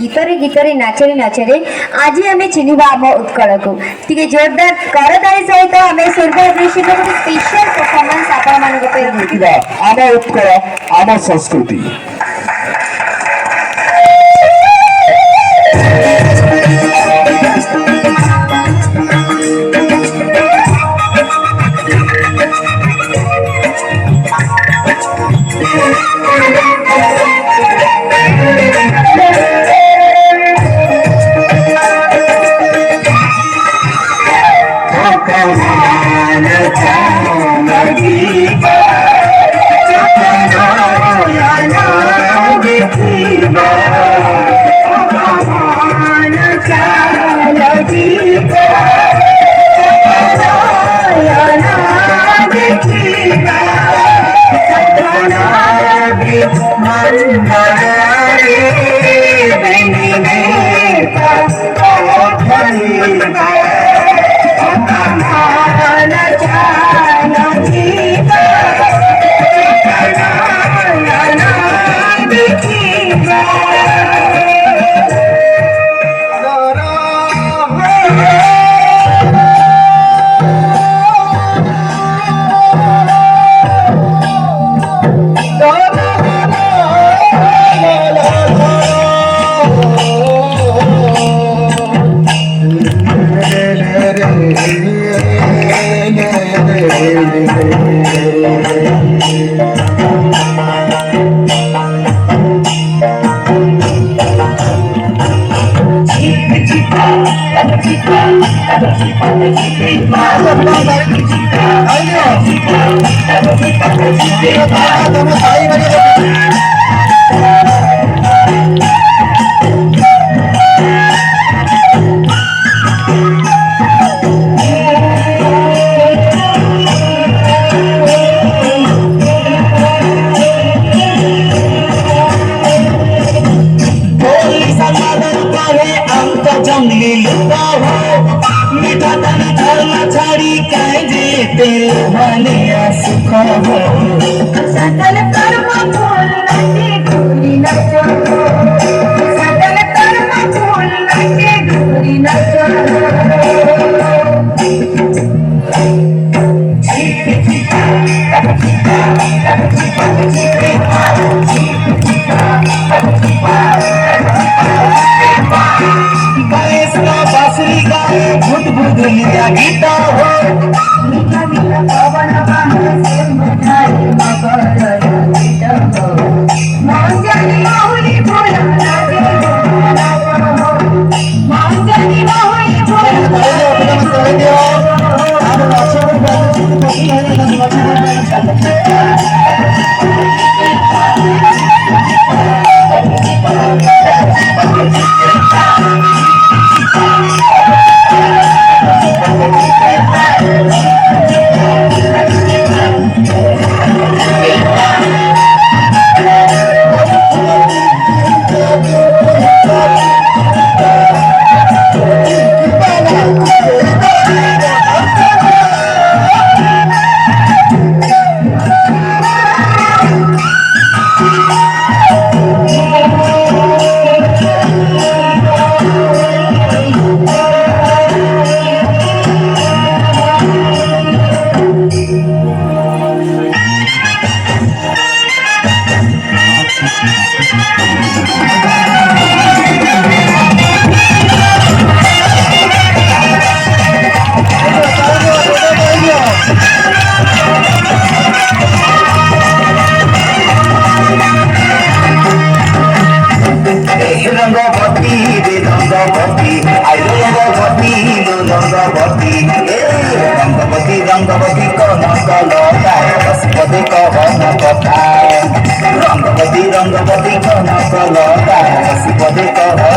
गीतरे गीतरे नाचरे नाचरे आज आम चिन्हवा आम उत्कल को टे जोरदार करताली सहित आम सुरभर दृश्य गोटे स्पेशल परफॉर्मेंस आपण मानक आम उत्कल आम संस्कृति जंगली लुका हो मीठा तन झरना छाड़ी काहे जेते माने सुख हो सकल कर्म फूल नटे डोरी नचो सकल कर्म फूल नटे डोरी नचो बांसुरी गाए घुट घुट लिया गीता हो मीठा मीठा पवन बहे से मधाई मगर गीता हो मौजनी माहुली भोला लागे हो मौजनी माहुली भोला रंगवती कनक लता रंगवती कनक लता